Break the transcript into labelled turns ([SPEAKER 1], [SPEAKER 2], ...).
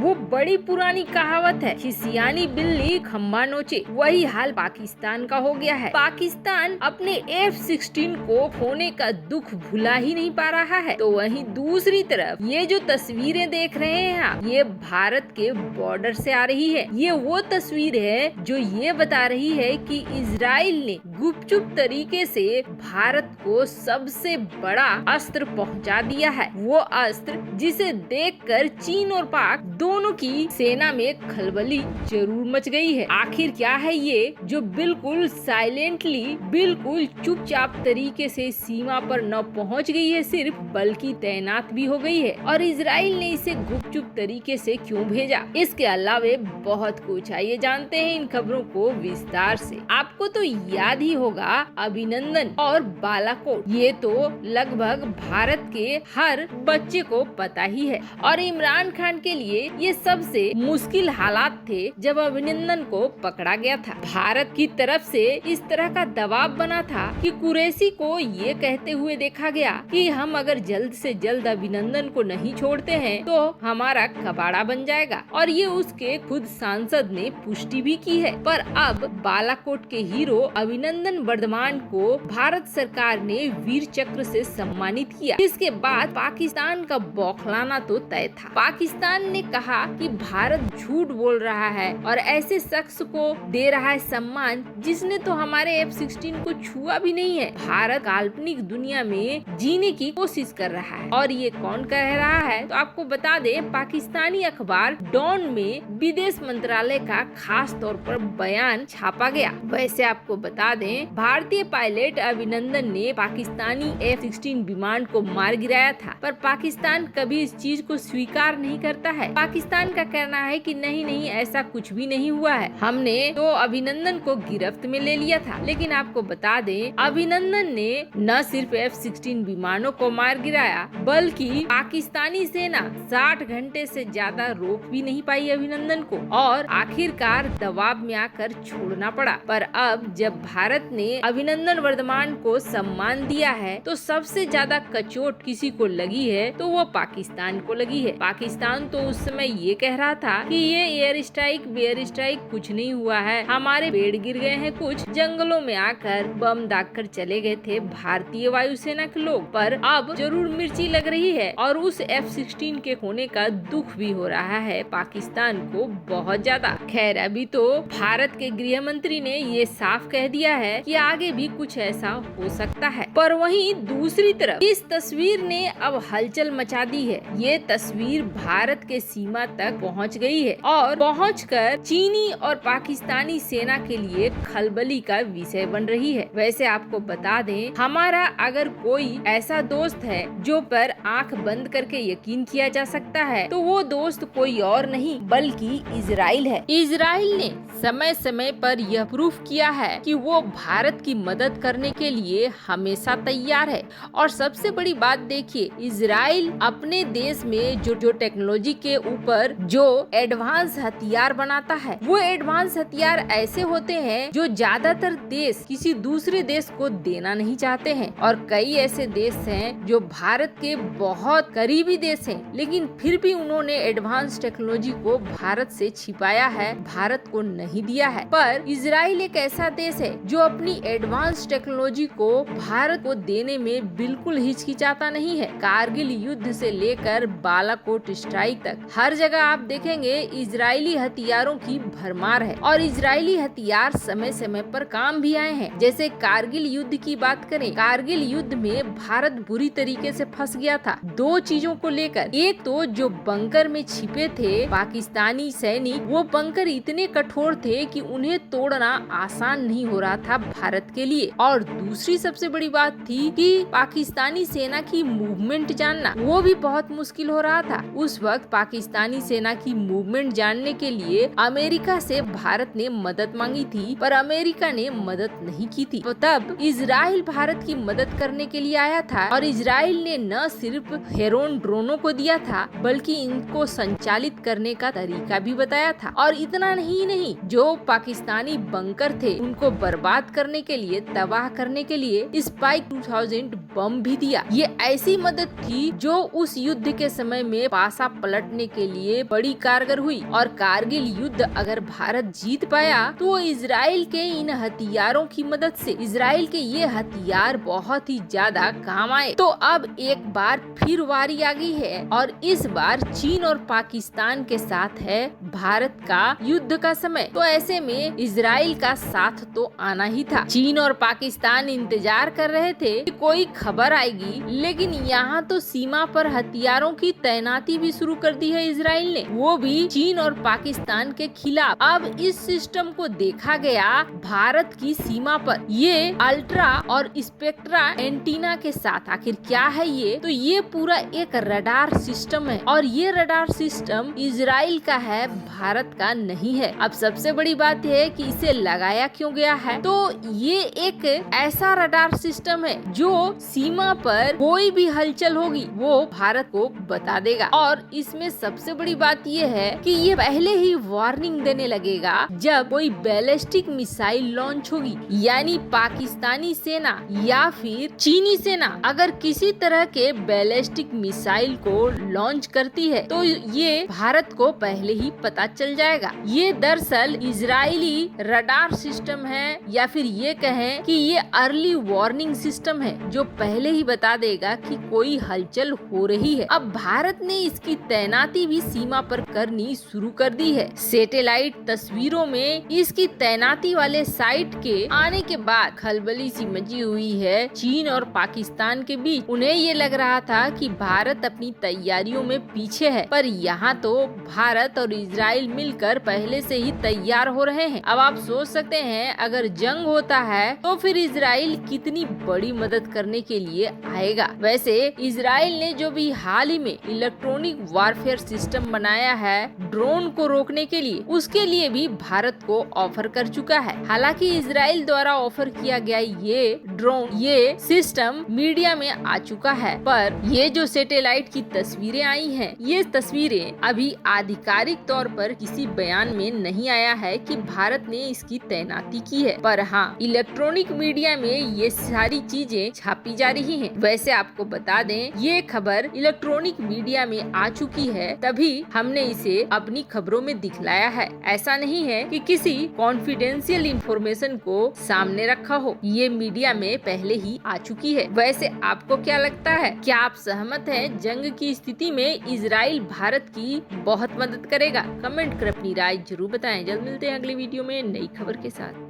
[SPEAKER 1] वो बड़ी पुरानी कहावत है कि सियानी बिल्ली खम्बा नोचे। वही हाल पाकिस्तान का हो गया है। पाकिस्तान अपने F-16 को खोने का दुख भुला ही नहीं पा रहा है। तो वहीं दूसरी तरफ ये जो तस्वीरें देख रहे हैं आप, ये भारत के बॉर्डर से आ रही है। ये वो तस्वीर है जो ये बता रही है कि इजराइल ने गुपचुप तरीके से भारत को सबसे बड़ा अस्त्र पहुंचा दिया है। वो अस्त्र जिसे देखकर चीन और पाक दोनों की सेना में खलबली जरूर मच गई है। आखिर क्या है ये जो बिल्कुल साइलेंटली, बिल्कुल चुपचाप तरीके से सीमा पर न पहुंच गई है सिर्फ, बल्कि तैनात भी हो गई है। और इजराइल ने इसे गुपचुप तरीके से क्यों भेजा, इसके अलावे बहुत कुछ। आइए जानते हैं इन खबरों को विस्तार से। आपको तो याद ही होगा अभिनंदन और बालाकोट, ये तो लगभग भारत के हर बच्चे को पता ही है। और इमरान खान के लिए ये सबसे मुश्किल हालात थे जब अभिनंदन को पकड़ा गया था। भारत की तरफ से इस तरह का दबाव बना था कि कुरैशी को ये कहते हुए देखा गया कि हम अगर जल्द से जल्द अभिनंदन को नहीं छोड़ते हैं तो हमारा कबाड़ा बन जाएगा। और ये उसके खुद सांसद ने पुष्टि भी की है। पर अब बालाकोट के हीरो अभिनंदन वर्धमान को भारत सरकार ने वीर चक्र से सम्मानित किया। इसके बाद पाकिस्तान का बौखलाना तो तय था। पाकिस्तान ने कहा कि भारत झूठ बोल रहा है और ऐसे शख्स को दे रहा है सम्मान जिसने तो हमारे F-16 को छुआ भी नहीं है। भारत काल्पनिक दुनिया में जीने की कोशिश कर रहा है। और ये कौन कह रहा है तो आपको बता दें, पाकिस्तानी अखबार डॉन में विदेश मंत्रालय का खास तौर पर बयान छापा गया। वैसे आपको बता दें, भारतीय पायलट अभिनंदन ने पाकिस्तानी F-16 विमान को मार गिराया था, पर पाकिस्तान कभी इस चीज को स्वीकार नहीं करता है। पाकिस्तान का कहना है कि नहीं नहीं, ऐसा कुछ भी नहीं हुआ है, हमने तो अभिनंदन को गिरफ्त में ले लिया था। लेकिन आपको बता दें, अभिनंदन ने न सिर्फ F-16 विमानों को मार गिराया, बल्कि पाकिस्तानी सेना 60 घंटे से ज्यादा रोक भी नहीं पाई अभिनंदन को, और आखिरकार दबाव में आकर छोड़ना पड़ा। पर अब जब भारत ने अभिनंदन वर्धमान को सम्मान दिया है तो सबसे ज्यादा कचोट किसी को लगी है तो वो पाकिस्तान को लगी है। पाकिस्तान तो उस समय ये कह रहा था कि ये एयर स्ट्राइक कुछ नहीं हुआ है, हमारे पेड़ गिर गए हैं, कुछ जंगलों में आकर बम दागकर चले गए थे भारतीय वायुसेना के लोग। पर अब जरूर मिर्ची लग रही है और उस F-16 के खोने का दुख भी हो रहा है पाकिस्तान को बहुत ज्यादा। खैर, अभी तो भारत के गृह मंत्री ने ये साफ कह दिया है कि आगे भी कुछ ऐसा हो सकता है। पर वहीं दूसरी तरफ इस तस्वीर ने अब हलचल मचा दी है। ये तस्वीर भारत के सीमा तक पहुंच गई है और पहुंचकर चीनी और पाकिस्तानी सेना के लिए खलबली का विषय बन रही है। वैसे आपको बता दें, हमारा अगर कोई ऐसा दोस्त है जो पर आंख बंद करके यकीन किया जा सकता है तो वो दोस्त कोई और नहीं बल्कि इजराइल है। इजराइल ने समय समय पर यह प्रूफ किया है कि वो भारत की मदद करने के लिए हमेशा तैयार है। और सबसे बड़ी बात देखिए, इजराइल अपने देश में जो टेक्नोलॉजी के ऊपर जो एडवांस हथियार बनाता है, वो एडवांस हथियार ऐसे होते हैं जो ज्यादातर देश किसी दूसरे देश को देना नहीं चाहते हैं। और कई ऐसे देश हैं जो भारत के बहुत करीबी देश हैं, लेकिन फिर भी उन्होंने एडवांस टेक्नोलॉजी को भारत से छिपाया है, भारत को नहीं दिया है। पर इजराइल एक ऐसा देश है जो अपनी एडवांस टेक्नोलॉजी को भारत को देने में बिल्कुल हिचकिचाता नहीं है। कारगिल युद्ध से लेकर बालाकोट स्ट्राइक तक हर जगह आप देखेंगे इजरायली हथियारों की भरमार है। और इजरायली हथियार समय समय पर काम भी आए हैं। जैसे कारगिल युद्ध की बात करें, कारगिल युद्ध में भारत बुरी तरीके से फंस गया था दो चीजों को लेकर। एक तो जो बंकर में छिपे थे पाकिस्तानी सैनिक, वो बंकर इतने कठोर थे कि उन्हें तोड़ना आसान नहीं हो रहा था भारत के लिए। और दूसरी सबसे बड़ी बात थी कि पाकिस्तानी सेना की मूवमेंट जानना, वो भी बहुत मुश्किल हो रहा था। उस वक्त पाकिस्तानी सेना की मूवमेंट जानने के लिए अमेरिका से भारत ने मदद मांगी थी, पर अमेरिका ने मदद नहीं की थी। तो तब इजराइल भारत की मदद करने के लिए आया था और इजराइल ने न सिर्फ हेरोन ड्रोनों को दिया था बल्कि इनको संचालित करने का तरीका भी बताया था। और इतना नहीं जो पाकिस्तानी बंकर थे उनको बर्बाद बर्बाद करने के लिए, तबाह करने के लिए स्पाइक 2000 बम भी दिया। ये ऐसी मदद थी जो उस युद्ध के समय में पासा पलटने के लिए बड़ी कारगर हुई, और कारगिल युद्ध अगर भारत जीत पाया तो वो इजराइल के इन हथियारों की मदद से, इजराइल के ये हथियार बहुत ही ज्यादा काम आए। तो अब एक बार फिर वारी आ गई है, और इस बार चीन और पाकिस्तान के साथ है भारत का युद्ध का समय। तो ऐसे में इजराइल का साथ तो आना ही था। चीन और पाकिस्तान इंतजार कर रहे थे कि कोई खबर आएगी, लेकिन यहाँ तो सीमा पर हथियारों की तैनाती भी शुरू कर दी है इजराइल ने, वो भी चीन और पाकिस्तान के खिलाफ। अब इस सिस्टम को देखा गया भारत की सीमा पर, ये अल्ट्रा और स्पेक्ट्रा एंटीना के साथ। आखिर क्या है ये? तो ये पूरा एक रडार सिस्टम है, और ये रडार सिस्टम इजराइल का है, भारत का नहीं है। अब सबसे बड़ी बात है कि इसे लगाया क्यों गया है? तो ये एक ऐसा रडार सिस्टम है जो सीमा पर कोई भी हलचल होगी वो भारत को बता देगा, और इसमें सबसे बड़ी बात ये है कि ये पहले ही वार्निंग देने लगेगा जब कोई बैलिस्टिक मिसाइल लॉन्च होगी, यानी पाकिस्तानी सेना या फिर चीनी सेना अगर किसी तरह के बैलिस्टिक मिसाइल को लॉन्च करती है तो ये भारत को पहले ही पता चल जाएगा। ये दरअसल इजरायली रडार सिस्टम है, या फिर ये कहें कि ये अर्ली वार्निंग सिस्टम है जो पहले ही बता देगा कि कोई हलचल हो रही है। अब भारत ने इसकी तैनाती भी सीमा पर करनी शुरू कर दी है। सैटेलाइट तस्वीरों में इसकी तैनाती वाले साइट के आने के बाद खलबली सी मची हुई है चीन और पाकिस्तान के बीच। उन्हें ये लग रहा था कि भारत अपनी तैयारियों में पीछे है, पर यहाँ तो भारत और इजराइल मिलकर पहले से ही तैयार हो रहे हैं। अब आप सोच सकते हैं अगर जंग होता है तो फिर इजराइल कितनी बड़ी मदद करने के लिए आएगा। वैसे इजराइल ने जो भी हाल ही में इलेक्ट्रॉनिक वारफेयर सिस्टम बनाया है ड्रोन को रोकने के लिए, उसके लिए भी भारत को ऑफर कर चुका है। हालांकि इजराइल द्वारा ऑफर किया गया ये ड्रोन, ये सिस्टम मीडिया में आ चुका है, पर ये जो सैटेलाइट की तस्वीरें आई हैं, ये तस्वीरें अभी आधिकारिक तौर पर किसी बयान में नहीं आया है कि भारत ने इसकी तैनाती की है, पर हाँ इलेक्ट्रॉनिक मीडिया में ये सारी चीजें छापी जा रही हैं। वैसे आपको बता दें ये खबर इलेक्ट्रॉनिक मीडिया में आ चुकी है, तभी हमने इसे अपनी खबरों में दिखलाया है। ऐसा नहीं है कि किसी कॉन्फिडेंशियल इंफॉर्मेशन को सामने रखा हो, ये मीडिया में पहले ही आ चुकी है। वैसे आपको क्या लगता है? क्या आप सहमत हैं जंग की स्थिति में इजराइल भारत की बहुत मदद करेगा? कमेंट कर अपनी राय जरूर बताएं। जल्द मिलते हैं अगली वीडियो में नई खबर के साथ।